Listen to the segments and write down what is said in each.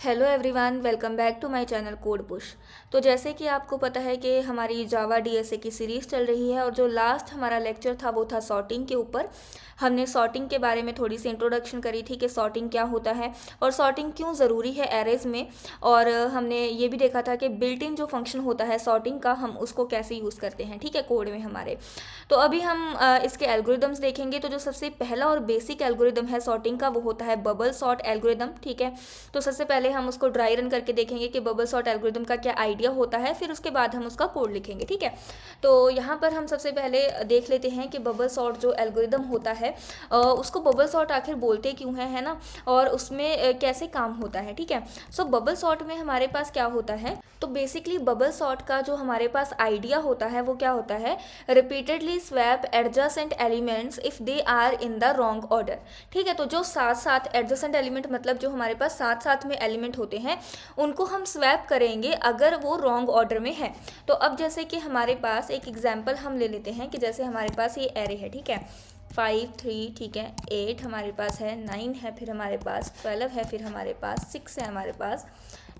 Hello everyone, welcome back to my channel Code Push. तो जैसे कि आपको पता है कि हमारी जावा डीएसए की सीरीज़ चल रही है और जो लास्ट हमारा लेक्चर था वो था सॉर्टिंग के ऊपर। हमने सॉर्टिंग के बारे में थोड़ी सी इंट्रोडक्शन करी थी कि सॉर्टिंग क्या होता है और सॉर्टिंग क्यों ज़रूरी है एरेज में। और हमने ये भी देखा था कि बिल्ट इन जो फंक्शन होता है सॉर्टिंग का, हम उसको कैसे यूज़ करते हैं, ठीक है, कोड में हमारे। तो अभी हम इसके एल्गोरिदम्स देखेंगे। तो जो सबसे पहला और बेसिक एल्गोरिदम है सॉर्टिंग का वो होता है बबल सॉर्ट एल्गोरिदम, ठीक है। तो सबसे पहले हम उसको ड्राई रन करके देखेंगे कि बबल सॉर्ट एल्गोरिदम का क्या आइडिया होता है, फिर उसके बाद हम उसका कोड लिखेंगे, ठीक है। तो यहाँ पर हम सबसे पहले देख लेते हैं कि बबल सॉर्ट जो एल्गोरिदम होता है उसको बबल सॉर्ट आखिर बोलते क्यों है ना, और उसमें कैसे काम होता है, ठीक है। सो बबल सॉर्ट में हमारे पास क्या होता है, तो बेसिकली बबल सॉर्ट का जो हमारे पास आइडिया होता है वो क्या होता है, repeatedly swap adjacent elements if they are in the wrong order, ठीक है। तो जो साथ साथ एडजेसेंट एलिमेंट मतलब जो हमारे पास साथ साथ में एलिमेंट होते हैं उनको हम स्वैप करेंगे अगर वो रॉन्ग ऑर्डर में है। तो अब जैसे कि हमारे पास एक एग्जाम्पल हम ले लेते हैं कि जैसे हमारे पास ये एरे है, ठीक है, 5 3, ठीक है, 8 हमारे पास है, 9 है, फिर हमारे पास 12 है, फिर हमारे पास 6 है हमारे पास,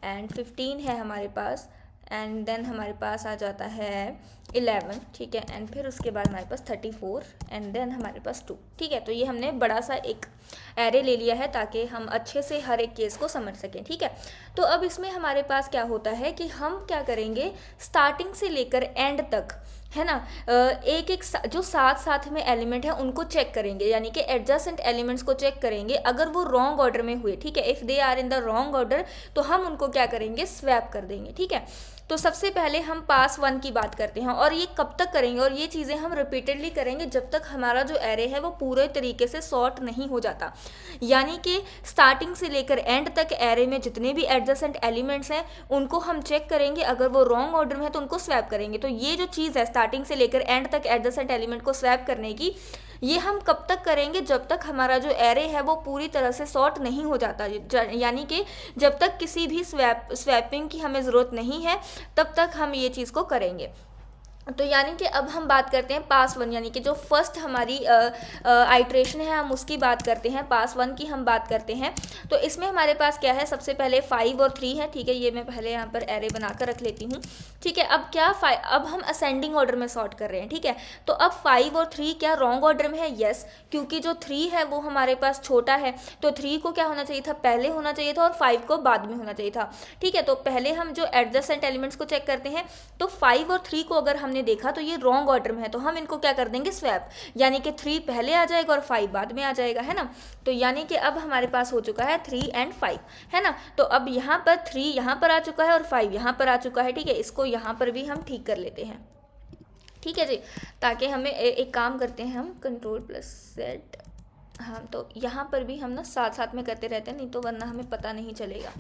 एंड 15 है हमारे पास, एंड देन हमारे पास आ जाता है 11, ठीक है, एंड फिर उसके बाद हमारे पास 34, एंड देन हमारे पास 2, ठीक है। तो ये हमने बड़ा सा एक एरे ले लिया है ताकि हम अच्छे से हर एक केस को समझ सकें, ठीक है। तो अब इसमें हमारे पास क्या होता है कि हम क्या करेंगे, स्टार्टिंग से लेकर एंड तक, है ना, एक एक जो साथ साथ में एलिमेंट है उनको चेक करेंगे, यानी कि एडजेसेंट एलिमेंट्स को चेक करेंगे अगर वो रॉन्ग ऑर्डर में हुए, ठीक है। If they are in the wrong order तो हम उनको क्या करेंगे, स्वैप कर देंगे, ठीक है। तो सबसे पहले हम पास वन की बात करते हैं और ये कब तक करेंगे, और ये चीज़ें हम रिपीटेडली करेंगे जब तक हमारा जो एरे है वो पूरे तरीके से सॉर्ट नहीं हो जाता। यानी कि स्टार्टिंग से लेकर एंड तक एरे में जितने भी एडजेसेंट एलिमेंट्स हैं उनको हम चेक करेंगे, अगर वो रॉन्ग ऑर्डर में है तो उनको स्वैप करेंगे। तो ये जो चीज़ है स्टार्टिंग से लेकर एंड तक एडजेसेंट एलिमेंट को स्वैप करने की, ये हम कब तक करेंगे, जब तक हमारा जो एरे है वो पूरी तरह से सॉर्ट नहीं हो जाता, यानी कि जब तक किसी भी स्वैपिंग की हमें ज़रूरत नहीं है तब तक हम ये चीज़ को करेंगे। तो यानी कि अब हम बात करते हैं पास वन, यानी कि जो फर्स्ट हमारी आइट्रेशन है हम उसकी बात करते हैं, पास वन की हम बात करते हैं। तो इसमें हमारे पास क्या है, सबसे पहले 5 और 3 है, ठीक है। ये मैं पहले यहाँ पर एरे बनाकर रख लेती हूँ, ठीक है। अब क्या अब हम असेंडिंग ऑर्डर में सॉर्ट कर रहे हैं, ठीक है। तो अब 5 और 3 क्या रॉन्ग ऑर्डर में है, यस, क्योंकि जो 3 है वो हमारे पास छोटा है, तो 3 को क्या होना चाहिए था, पहले होना चाहिए था, और 5 को बाद में होना चाहिए था, ठीक है। तो पहले हम जो एडजेसेंट एलिमेंट्स को चेक करते हैं, तो 5 और 3 को अगर हमने देखा तो ये रॉन्ग ऑर्डर में है, तो हम इनको क्या कर देंगे, स्वैप, यानी कि 3 पहले आ जाएगा और 5 बाद में आ जाएगा, है ना। तो यानी कि अब हमारे पास हो चुका है 3 एंड 5, है ना। तो अब यहाँ पर 3 यहाँ पर आ चुका है और 5 यहाँ पर आ चुका है, ठीक है। इसको यहाँ पर भी हम ठीक कर लेते हैं, ठीक है जी, ताकि हमें एक काम करते हैं हम, Ctrl+Z, हाँ, तो यहाँ पर भी हम ना साथ साथ में करते रहते हैं, नहीं तो वरना हमें पता नहीं चलेगा।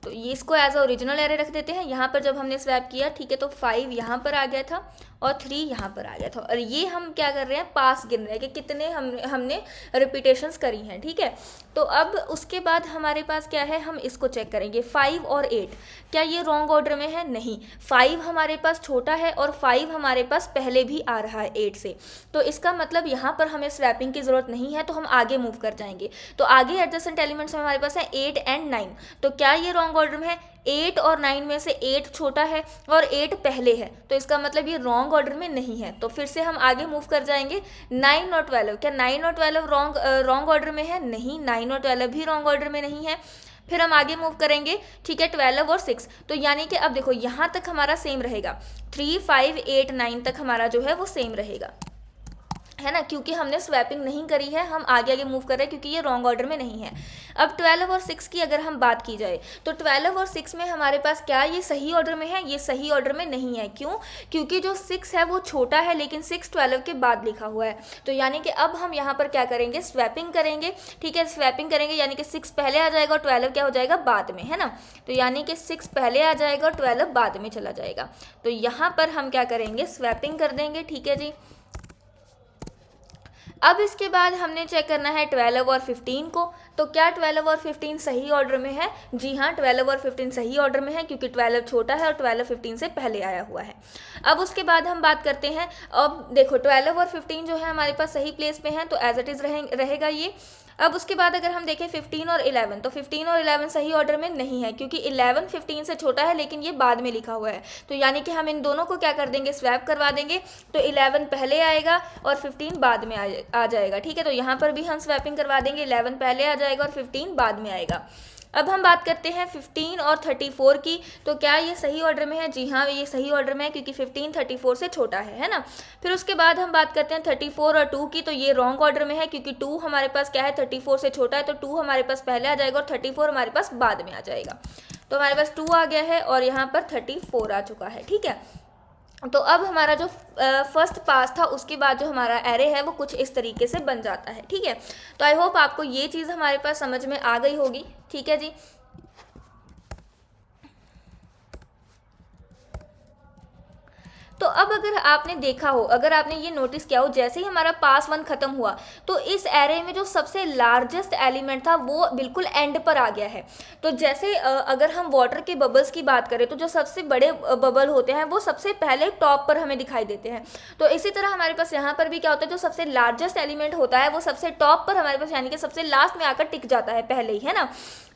तो ये इसको एज अ ओरिजिनल एरे रख देते हैं। यहाँ पर जब हमने स्वैप किया, ठीक है, तो 5 यहाँ पर आ गया था और 3 यहाँ पर आ गया था, और ये हम क्या कर रहे हैं, पास गिन रहे हैं कि कितने हमने रिपीटेशंस करी हैं, ठीक है। तो अब उसके बाद हमारे पास क्या है, हम इसको चेक करेंगे, 5 और 8 क्या ये रॉन्ग ऑर्डर में है, नहीं, 5 हमारे पास छोटा है और 5 हमारे पास पहले भी आ रहा है 8 से, तो इसका मतलब यहाँ पर हमें स्वैपिंग की ज़रूरत नहीं है, तो हम आगे मूव कर जाएंगे। तो आगे एडजेसेंट एलिमेंट्स में हमारे पास है 8 एंड 9, तो क्या ये रॉन्ग ऑर्डर में है, 8 और 9 में से 8 छोटा है और 8 पहले है, तो इसका मतलब ये रॉन्ग ऑर्डर में नहीं है। तो फिर से हम आगे मूव कर जाएंगे, 9 और 12, क्या 9 और 12 रॉन्ग ऑर्डर में है, नहीं, 9 और 12 भी रॉन्ग ऑर्डर में नहीं है। फिर हम आगे मूव करेंगे, ठीक है, 12 और 6, तो यानी कि अब देखो यहाँ तक हमारा सेम रहेगा, 3 5 8 9 तक हमारा जो है वो सेम रहेगा, है ना, क्योंकि हमने स्वैपिंग नहीं करी है, हम आगे आगे मूव कर रहे हैं क्योंकि ये रॉन्ग ऑर्डर में नहीं है। अब 12 और 6 की अगर हम बात की जाए, तो 12 और 6 में हमारे पास क्या ये सही ऑर्डर में है, ये सही ऑर्डर में नहीं है, क्यों, क्योंकि जो 6 है वो छोटा है, लेकिन 6 12 के बाद लिखा हुआ है। तो यानी कि अब हम यहाँ पर क्या करेंगे, स्वैपिंग करेंगे, ठीक है, स्वैपिंग करेंगे, यानी कि 6 पहले आ जाएगा और 12 क्या हो जाएगा, बाद में, है ना। तो यानी कि 6 पहले आ जाएगा और 12 बाद में चला जाएगा। तो यहाँ पर हम क्या करेंगे, स्वैपिंग कर देंगे, ठीक है जी। अब इसके बाद हमने चेक करना है 12 और 15 को, तो क्या 12 और 15 सही ऑर्डर में है, जी हाँ, 12 और 15 सही ऑर्डर में है, क्योंकि 12 छोटा है और 12 15 से पहले आया हुआ है। अब उसके बाद हम बात करते हैं, अब देखो 12 और 15 जो है हमारे पास सही प्लेस पे हैं, तो एज इट इज़ रहेगा ये। अब उसके बाद अगर हम देखें 15 और 11, तो 15 और 11 सही ऑर्डर में नहीं है, क्योंकि 11 15 से छोटा है लेकिन ये बाद में लिखा हुआ है। तो यानी कि हम इन दोनों को क्या कर देंगे, स्वैप करवा देंगे। तो 11 पहले आएगा और 15 बाद में आ जाएगा। ठीक है, तो यहाँ पर भी हम स्वैपिंग करवा देंगे, 11 पहले आ जाएगा और 15 बाद में आएगा। अब हम बात करते हैं 15 और 34 की। तो क्या ये सही ऑर्डर में है? जी हाँ, ये सही ऑर्डर में है, क्योंकि 15 34 से छोटा है ना। फिर उसके बाद हम बात करते हैं 34 और 2 की। तो ये रॉन्ग ऑर्डर में है, क्योंकि 2 हमारे पास क्या है, 34 से छोटा है, तो 2 हमारे पास पहले आ जाएगा और 34 हमारे पास बाद में आ जाएगा। तो हमारे पास 2 आ गया है और यहाँ पर 34 आ चुका है। ठीक है, तो अब हमारा जो फर्स्ट पास था उसके बाद जो हमारा एरे है वो कुछ इस तरीके से बन जाता है। ठीक है, तो आई होप आपको ये चीज़ हमारे पास समझ में आ गई होगी। ठीक है जी। तो अब अगर आपने देखा हो, अगर आपने ये नोटिस किया हो, जैसे ही हमारा पास 1 खत्म हुआ तो इस एरे में जो सबसे लार्जेस्ट एलिमेंट था वो बिल्कुल एंड पर आ गया है। तो जैसे अगर हम वाटर के बबल्स की बात करें तो जो सबसे बड़े बबल होते हैं वो सबसे पहले टॉप पर हमें दिखाई देते हैं। तो इसी तरह हमारे पास यहाँ पर भी क्या होता है, जो सबसे लार्जेस्ट एलिमेंट होता है वो सबसे टॉप पर हमारे पास, यानी कि सबसे लास्ट में आकर टिक जाता है पहले ही, है ना।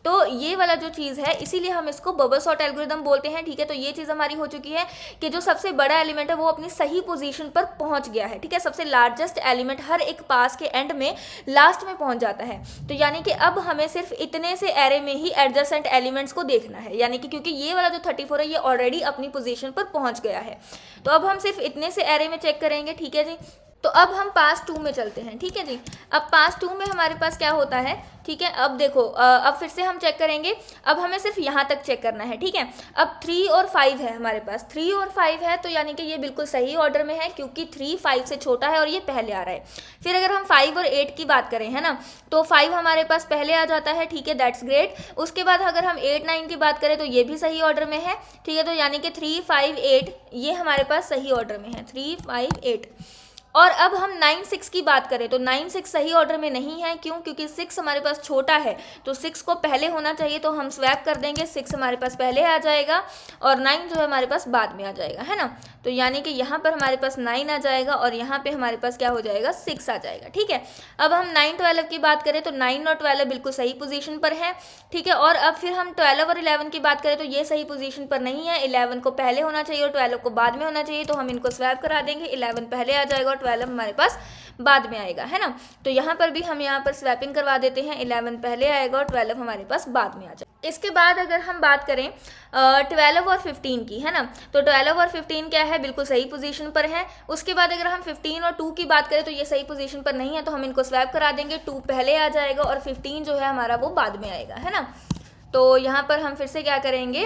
तो ये वाला जो चीज़ है, इसीलिए हम इसको बबल सॉर्ट एल्गोरिदम बोलते हैं। ठीक है, तो ये चीज़ हमारी हो चुकी है कि जो सबसे बड़ा एलिमेंट है वो अपनी सही पोजीशन पर पहुंच गया है। ठीक है, सबसे लार्जेस्ट एलिमेंट हर एक पास के एंड में लास्ट में पहुंच जाता है। तो यानी कि अब हमें सिर्फ इतने से एरे में ही एडजेसेंट एलिमेंट्स को देखना है, यानी कि क्योंकि ये वाला जो 34 है ये ऑलरेडी अपनी पोजीशन पर पहुंच गया है। तो अब हम सिर्फ इतने से एरे में चेक करेंगे। ठीक है जी, तो अब हम पास 2 में चलते हैं। ठीक है जी, अब पास 2 में हमारे पास क्या होता है, ठीक है, अब देखो अब फिर से हम चेक करेंगे। अब हमें सिर्फ यहाँ तक चेक करना है। ठीक है, अब 3 और 5 है हमारे पास, 3 और 5 है, तो यानी कि ये बिल्कुल सही ऑर्डर में है, क्योंकि 3 5 से छोटा है और ये पहले आ रहा है। फिर अगर हम 5 और 8 की बात करें, है ना, तो 5 हमारे पास पहले आ जाता है। ठीक है, दैट्स ग्रेट। उसके बाद अगर हम 8 9 की बात करें तो ये भी सही ऑर्डर में है। ठीक है, तो यानी कि 3 5 8 ये हमारे पास सही ऑर्डर में है, 3 5 8। और अब हम 9 6 की बात करें तो 9 6 सही ऑर्डर में नहीं है। क्यों? क्योंकि 6 हमारे पास छोटा है, तो 6 को पहले होना चाहिए, तो हम स्वैप कर देंगे, 6 हमारे पास पहले आ जाएगा और 9 जो है हमारे पास बाद में आ जाएगा, है ना। तो यानी कि यहाँ पर हमारे पास 9 आ जाएगा और यहाँ पे हमारे पास क्या हो जाएगा, 6 आ जाएगा। ठीक है, अब हम 9 12 की बात करें तो 9 और 12 बिल्कुल सही पोजीशन पर है। ठीक है, और अब फिर हम 12 और 11 की बात करें तो ये सही पोजीशन पर नहीं है, 11 को पहले होना चाहिए और 12 को बाद में होना चाहिए, तो हम इनको स्वैप करा देंगे, 11 पहले आ जाएगा और 12 हमारे पास बाद में आएगा, है ना। तो यहाँ पर भी हम यहाँ पर स्वैपिंग करवा देते हैं, 11 पहले आएगा और 12 हमारे पास बाद में आ जाएगा। इसके बाद अगर हम बात करें 12 और 15 की, है ना, तो 12 और 15 क्या है, बिल्कुल सही पोजीशन पर है। उसके बाद अगर हम 15 और 2 की बात करें तो ये सही पोजीशन पर नहीं है, तो हम इनको स्वैप करा देंगे, 2 पहले आ जाएगा और 15 जो है हमारा वो बाद में आएगा, है ना। तो यहाँ पर हम फिर से क्या करेंगे,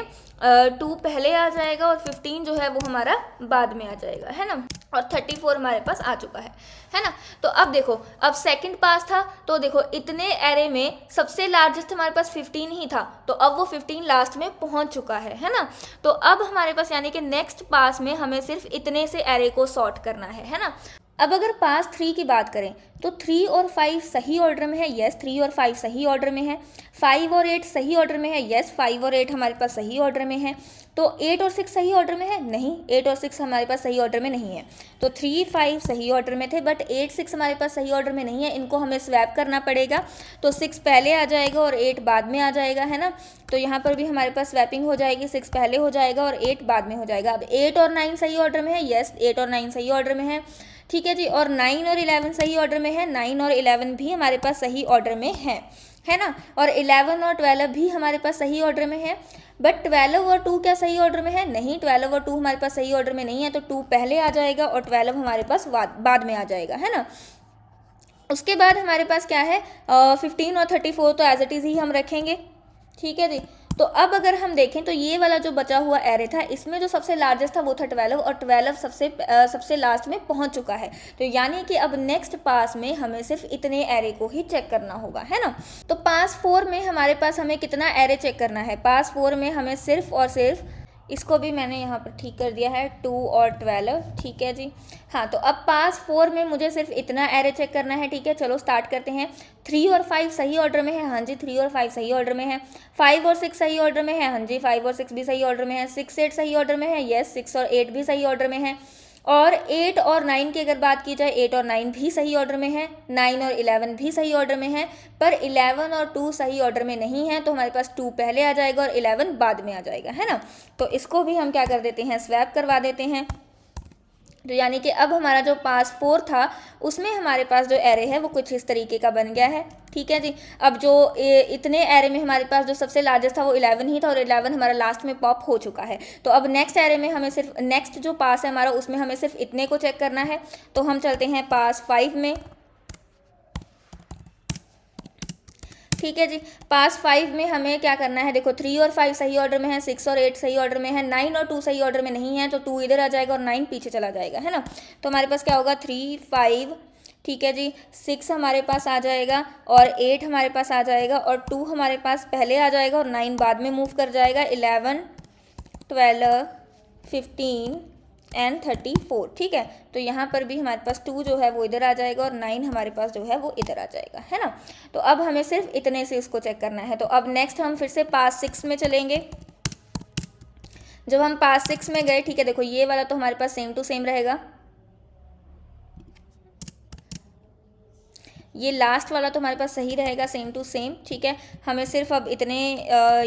2 पहले आ जाएगा और 15 जो है वो हमारा बाद में आ जाएगा, है ना, और 34 हमारे पास आ चुका है ना। तो अब देखो, अब सेकंड पास था, तो देखो इतने एरे में सबसे लार्जेस्ट हमारे पास 15 ही था, तो अब वो 15 लास्ट में पहुंच चुका है ना। तो अब हमारे पास यानी कि नेक्स्ट पास में हमें सिर्फ इतने से एरे को सॉर्ट करना है ना। अब अगर पास 3 की बात करें तो 3 और 5 सही ऑर्डर में है, यस 3 और 5 सही ऑर्डर में है। 5 और 8 सही ऑर्डर में है, यस 5 और 8 हमारे पास सही ऑर्डर में है। तो 8 और 6 सही ऑर्डर में है, नहीं 8 और 6 हमारे पास सही ऑर्डर में नहीं है। तो 3 5 सही ऑर्डर में थे, बट 8 6 हमारे पास सही ऑर्डर में नहीं है, इनको हमें स्वैप करना पड़ेगा। तो 6 पहले आ जाएगा और 8 बाद में आ जाएगा, है ना। तो यहाँ पर भी हमारे पास स्वैपिंग हो जाएगी, 6 पहले हो जाएगा और 8 बाद में हो जाएगा। अब 8 और 9 सही ऑर्डर में है, यस 8 और 9 सही ऑर्डर में है, ठीक है जी। और 9 और 11 सही ऑर्डर में है, 9 और 11 भी हमारे पास सही ऑर्डर में है ना। और 11 और 12 भी हमारे पास सही ऑर्डर में है, बट 12 और 2 क्या सही ऑर्डर में है, नहीं 12 और 2 हमारे पास सही ऑर्डर में नहीं है। तो 2 पहले आ जाएगा और 12 हमारे पास बाद में आ जाएगा, है ना। उसके बाद हमारे पास क्या है, 15 और 34 तो एज इट इज़ ही हम रखेंगे, ठीक है जी। तो अब अगर हम देखें तो ये वाला जो बचा हुआ एरे था, इसमें जो सबसे लार्जेस्ट था वो था 12 और 12 सबसे लास्ट में पहुंच चुका है। तो यानी कि अब नेक्स्ट पास में हमें सिर्फ इतने एरे को ही चेक करना होगा, है ना। तो पास 4 में हमारे पास हमें कितना एरे चेक करना है, पास 4 में हमें सिर्फ और सिर्फ, इसको भी मैंने यहाँ पर ठीक कर दिया है, 2 और 12, ठीक है जी। हाँ, तो अब पास 4 में मुझे सिर्फ इतना एरे चेक करना है, ठीक है। चलो स्टार्ट करते हैं। 3 और 5 सही ऑर्डर में है, हाँ जी 3 और 5 सही ऑर्डर में है। 5 और 6 सही ऑर्डर में है, हाँ जी 5 और 6 भी सही ऑर्डर में है। 6 8 सही ऑर्डर में है, यस 6 और 8 भी सही ऑर्डर में है। और 8 और 9 की अगर बात की जाए, 8 और 9 भी सही ऑर्डर में है, 9 और 11 भी सही ऑर्डर में है, पर 11 और 2 सही ऑर्डर में नहीं है, तो हमारे पास 2 पहले आ जाएगा और 11 बाद में आ जाएगा, है ना। तो इसको भी हम क्या कर देते हैं, स्वैप करवा देते हैं। तो यानी कि अब हमारा जो पास 4 था उसमें हमारे पास जो एरे है वो कुछ इस तरीके का बन गया है, ठीक है जी। अब जो इतने एरे में हमारे पास जो सबसे लार्जेस्ट था वो 11 ही था, और 11 हमारा लास्ट में पॉप हो चुका है। तो अब नेक्स्ट एरे में हमें सिर्फ नेक्स्ट जो पास है हमारा उसमें हमें सिर्फ इतने को चेक करना है। तो हम चलते हैं पास 5 में, ठीक है जी। पास 5 में हमें क्या करना है, देखो 3 और 5 सही ऑर्डर में है, 6 और 8 सही ऑर्डर में है, 9 और 2 सही ऑर्डर में नहीं है, तो 2 इधर आ जाएगा और 9 पीछे चला जाएगा, है ना। तो हमारे पास क्या होगा, 3 5, ठीक है जी, 6 हमारे पास आ जाएगा और 8 हमारे पास आ जाएगा और 2 हमारे पास पहले आ जाएगा और 9 बाद में मूव कर जाएगा। 11 12 15 एंड 34, ठीक है। तो यहाँ पर भी हमारे पास 2 जो है वो इधर आ जाएगा और 9 हमारे पास जो है वो इधर आ जाएगा, है ना। तो अब हमें सिर्फ इतने से इसको चेक करना है। तो अब नेक्स्ट हम फिर से पास 6 में चलेंगे। जब हम पास 6 में गए, ठीक है, देखो ये वाला तो हमारे पास सेम टू सेम रहेगा, ये लास्ट वाला तो हमारे पास सही रहेगा, सेम टू सेम, ठीक है। हमें सिर्फ अब इतने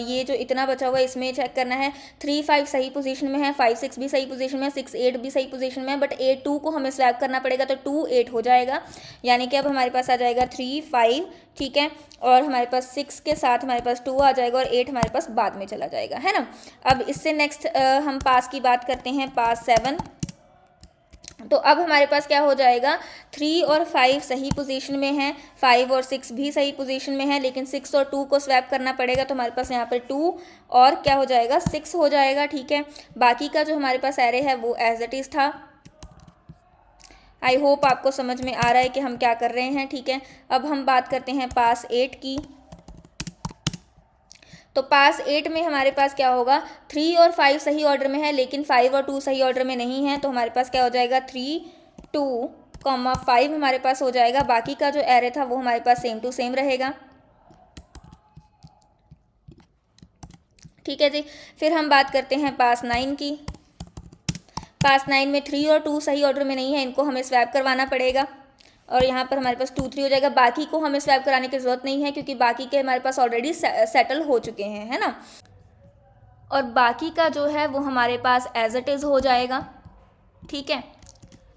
ये जो इतना बचा हुआ है इसमें चेक करना है। 3 5 सही पोजीशन में है, 5 6 भी सही पोजीशन में है, 6 8 भी सही पोजीशन में है, बट 8 2 को हमें स्वैप करना पड़ेगा, तो 2 8 हो जाएगा। यानी कि अब हमारे पास आ जाएगा 3 5, ठीक है, और हमारे पास 6 के साथ हमारे पास 2 आ जाएगा और 8 हमारे पास बाद में चला जाएगा, है ना। अब इससे नेक्स्ट हम पास की बात करते हैं, पास 7। तो अब हमारे पास क्या हो जाएगा, 3 और 5 सही पोजीशन में है, 5 और 6 भी सही पोजीशन में है, लेकिन 6 और 2 को स्वैप करना पड़ेगा, तो हमारे पास यहाँ पर 2 और क्या हो जाएगा, 6 हो जाएगा, ठीक है। बाकी का जो हमारे पास एरे है वो एज इट इज़ था। आई होप आपको समझ में आ रहा है कि हम क्या कर रहे हैं, ठीक है। अब हम बात करते हैं पास 8 की। तो पास 8 में हमारे पास क्या होगा, 3 और 5 सही ऑर्डर में है, लेकिन 5 और 2 सही ऑर्डर में नहीं है, तो हमारे पास क्या हो जाएगा, 3 2 5 हमारे पास हो जाएगा। बाकी का जो एरे था वो हमारे पास सेम टू सेम रहेगा, ठीक है जी। फिर हम बात करते हैं पास 9 की। पास 9 में 3 और 2 सही ऑर्डर में नहीं है, इनको हमें स्वैप करवाना पड़ेगा और यहाँ पर हमारे पास 2 3 हो जाएगा। बाकी को हमें स्वैप कराने की ज़रूरत नहीं है क्योंकि बाकी के हमारे पास ऑलरेडी सेटल हो चुके हैं, है ना। और बाकी का जो है वो हमारे पास एज इट इज़ हो जाएगा, ठीक है।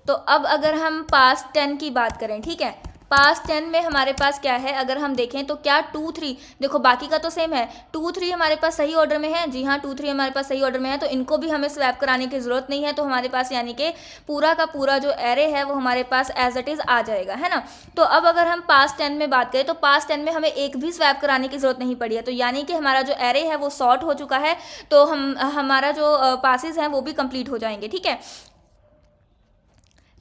तो अब अगर हम पास 10 की बात करें, ठीक है, पास 10 में हमारे पास क्या है, अगर हम देखें तो क्या 2 3, देखो बाकी का तो सेम है, 2 3 हमारे पास सही ऑर्डर में है, जी हाँ 2 3 हमारे पास सही ऑर्डर में है, तो इनको भी हमें स्वैप कराने की ज़रूरत नहीं है। तो हमारे पास यानी कि पूरा का पूरा जो एरे है वो हमारे पास एज इट इज़ आ जाएगा, है ना। तो अब अगर हम पास 10 में बात करें तो पास 10 में हमें एक भी स्वैप कराने की ज़रूरत नहीं पड़ी है, तो यानी कि हमारा जो एरे है वो सॉर्ट हो चुका है, तो हमारा जो पासिस हैं वो भी कंप्लीट हो जाएंगे, ठीक है।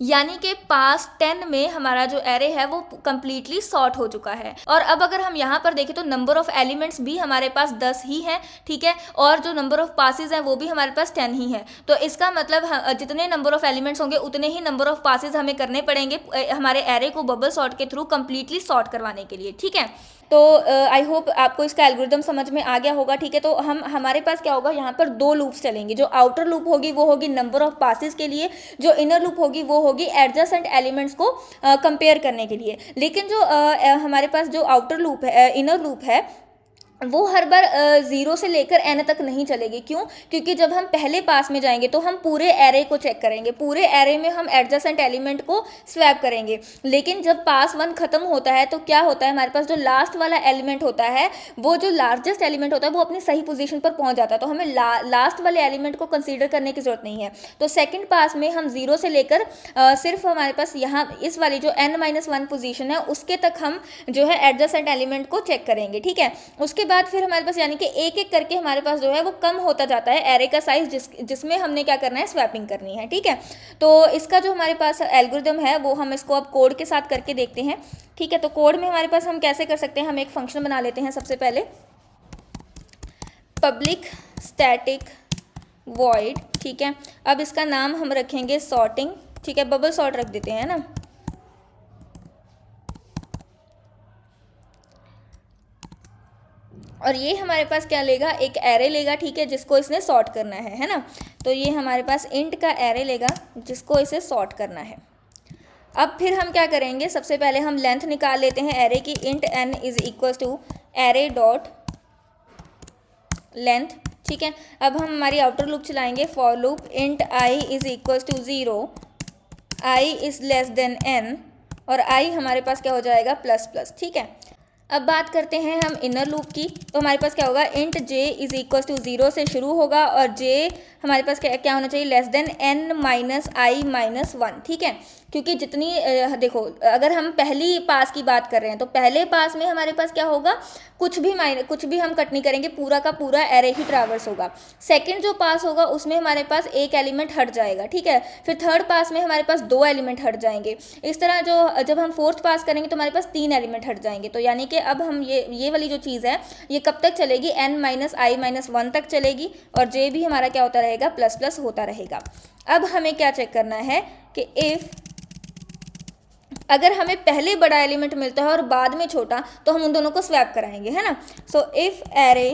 यानी कि पास 10 में हमारा जो एरे है वो कम्प्लीटली सॉर्ट हो चुका है। और अब अगर हम यहाँ पर देखें तो नंबर ऑफ एलिमेंट्स भी हमारे पास 10 ही हैं, ठीक है, और जो नंबर ऑफ पासेज हैं वो भी हमारे पास 10 ही है। तो इसका मतलब जितने नंबर ऑफ एलिमेंट्स होंगे उतने ही नंबर ऑफ पासेज हमें करने पड़ेंगे हमारे एरे को बबल सॉर्ट के थ्रू कम्प्लीटली सॉर्ट करवाने के लिए, ठीक है। तो आई होप आपको इसका एल्गोरिदम समझ में आ गया होगा, ठीक है। तो हमारे पास क्या होगा, यहाँ पर 2 लूप्स चलेंगी। जो आउटर लूप होगी वो होगी नंबर ऑफ पासेस के लिए, जो इनर लूप होगी वो होगी एडजेसेंट एलिमेंट्स को कंपेयर करने के लिए। लेकिन जो हमारे पास जो आउटर लूप है, इनर लूप है, वो हर बार 0 से लेकर n तक नहीं चलेगी। क्यों? क्योंकि जब हम पहले पास में जाएंगे तो हम पूरे एरे को चेक करेंगे, पूरे एरे में हम एडजेसेंट एलिमेंट को स्वैप करेंगे। लेकिन जब पास 1 खत्म होता है तो क्या होता है, हमारे पास जो लास्ट वाला एलिमेंट होता है, वो जो लार्जेस्ट एलिमेंट होता है वो अपनी सही पोजीशन पर पहुंच जाता है, तो हमें लास्ट वाले एलिमेंट को कंसीडर करने की जरूरत नहीं है। तो सेकेंड पास में हम 0 से लेकर सिर्फ हमारे पास यहाँ इस वाली जो n-1 पोजीशन है उसके तक हम जो है एडजेसेंट एलिमेंट को चेक करेंगे, ठीक है। उसके बाद फिर हमारे पास यानी कि एक एक करके हमारे पास जो है वो कम होता जाता है एरे का साइज, जिसमें हमने क्या करना है, स्वैपिंग करनी है, ठीक है। तो इसका जो हमारे पास एल्गोरिदम है वो हम इसको अब कोड के साथ करके देखते हैं, ठीक है। तो कोड में हमारे पास हम कैसे कर सकते हैं, हम एक फंक्शन बना लेते हैं सबसे पहले, पब्लिक स्टैटिक वॉइड, ठीक है। अब इसका नाम हम रखेंगे सॉर्टिंग, ठीक है, बबल सॉर्ट रख देते हैं ना। और ये हमारे पास क्या लेगा, एक एरे लेगा, ठीक है, जिसको इसने सॉर्ट करना है ना। तो ये हमारे पास इंट का एरे लेगा जिसको इसे सॉर्ट करना है। अब फिर हम क्या करेंगे, सबसे पहले हम लेंथ निकाल लेते हैं एरे की। Int n is equal to array dot length, ठीक है। अब हम हमारी आउटर लूप चलाएंगे, for loop int i is equal to 0, i is less than n, और i हमारे पास क्या हो जाएगा प्लस प्लस, ठीक है। अब बात करते हैं हम इनर लूप की। तो हमारे पास क्या होगा, int j is equal to 0 से शुरू होगा और j हमारे पास क्या होना चाहिए, लेस देन n माइनस आई माइनस 1, ठीक है। क्योंकि जितनी देखो, अगर हम पहली पास की बात कर रहे हैं तो पहले पास में हमारे पास क्या होगा, कुछ भी हम कट नहीं करेंगे, पूरा का पूरा एरे ही ट्रैवर्स होगा। सेकंड जो पास होगा उसमें हमारे पास एक एलिमेंट हट जाएगा, ठीक है। फिर थर्ड पास में हमारे पास 2 एलिमेंट हट जाएंगे। इस तरह जब हम फोर्थ पास करेंगे तो हमारे पास 3 एलिमेंट हट जाएंगे। तो यानी कि अब हम ये वाली जो चीज़ है ये कब तक चलेगी, n माइनस आई माइनस 1 तक चलेगी, और j भी हमारा क्या होता रहेगा, प्लस प्लस होता रहेगा। अब हमें क्या चेक करना है कि इफ़ अगर हमें पहले बड़ा एलिमेंट मिलता है और बाद में छोटा, तो हम उन दोनों को स्वैप कराएंगे, है ना। सो इफ़ एरे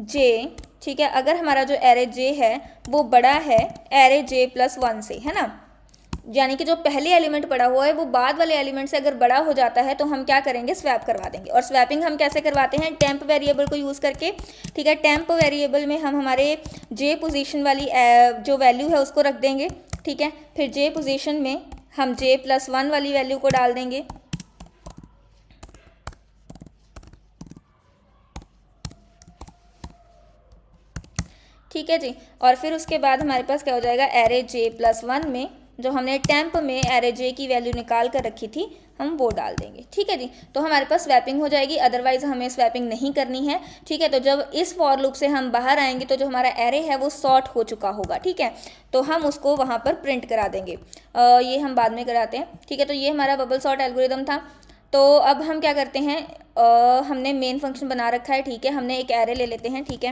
j, ठीक है, अगर हमारा जो एरे j है वो बड़ा है एरे j प्लस 1 से, है ना, यानी कि जो पहले एलिमेंट बड़ा हुआ है वो बाद वाले एलिमेंट से अगर बड़ा हो जाता है तो हम क्या करेंगे, स्वैप करवा देंगे। और स्वैपिंग हम कैसे करवाते हैं, टेम्प वेरिएबल को यूज़ करके, ठीक है। टेम्प वेरिएबल में हम हमारे j पोजीशन वाली जो वैल्यू है उसको रख देंगे, ठीक है। फिर j पोजीशन में हम j प्लस 1 वाली वैल्यू को डाल देंगे, ठीक है जी। और फिर उसके बाद हमारे पास क्या हो जाएगा, एरे j प्लस 1 में जो हमने टेम्प में एरे j की वैल्यू निकाल कर रखी थी हम वो डाल देंगे, ठीक है जी। तो हमारे पास स्वैपिंग हो जाएगी, अदरवाइज हमें स्वैपिंग नहीं करनी है, ठीक है। तो जब इस फॉर लूप से हम बाहर आएंगे तो जो हमारा एरे है वो सॉर्ट हो चुका होगा, ठीक है। तो हम उसको वहाँ पर प्रिंट करा देंगे, ये हम बाद में कराते हैं, ठीक है। तो ये हमारा बबल सॉर्ट एल्गोरिदम था। तो अब हम क्या करते हैं, हमने मेन फंक्शन बना रखा है, ठीक है। हमने एक एरे ले लेते हैं, ठीक है,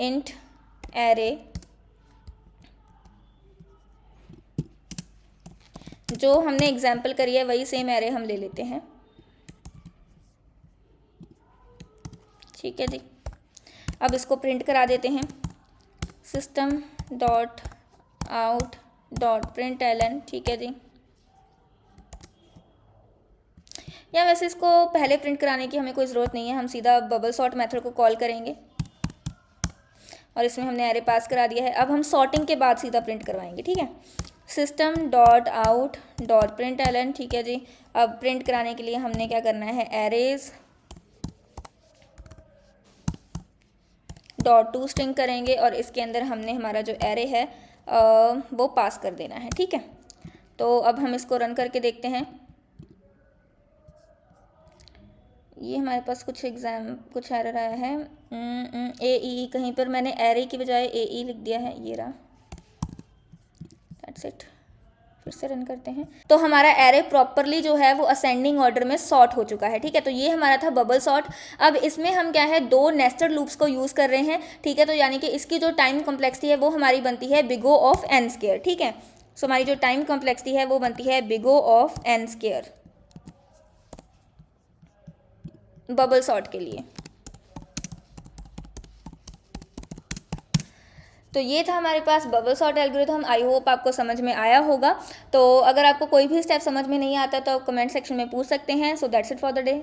इंट एरे, जो हमने एग्जाम्पल करी है वही सेम एरे हम ले लेते हैं, ठीक है जी। अब इसको प्रिंट करा देते हैं, system dot out dot println, ठीक है जी। या वैसे इसको पहले प्रिंट कराने की हमें कोई ज़रूरत नहीं है, हम सीधा बबल सॉर्ट मेथड को कॉल करेंगे और इसमें हमने एरे पास करा दिया है। अब हम सॉर्टिंग के बाद सीधा प्रिंट करवाएंगे, ठीक है। System dot out dot println, ठीक है जी। अब प्रिंट कराने के लिए हमने क्या करना है, एरेज डॉट टू स्ट्रिंग करेंगे और इसके अंदर हमने हमारा जो एरे है वो पास कर देना है, ठीक है। तो अब हम इसको रन करके देखते हैं। ये हमारे पास कुछ एरर आया है, AE, कहीं पर मैंने एरे की बजाय AE लिख दिया है, ये रहा, दैट्स इट। फिर से रन करते हैं तो हमारा एरे प्रॉपरली जो है वो असेंडिंग ऑर्डर में सॉर्ट हो चुका है, ठीक है। तो ये हमारा था बबल सॉर्ट। अब इसमें हम क्या है, 2 नेस्टेड लूप्स को यूज़ कर रहे हैं, ठीक है। तो यानी कि इसकी जो टाइम कॉम्प्लेक्सिटी है वो हमारी बनती है big O of n square, ठीक है। सो हमारी जो टाइम कॉम्प्लेक्सिटी है वो बनती है big O of n square bubble sort के लिए। तो ये था हमारे पास bubble sort algorithm. I hope आपको समझ में आया होगा। तो अगर आपको कोई भी स्टेप समझ में नहीं आता तो कमेंट सेक्शन में पूछ सकते हैं। So that's it for the day.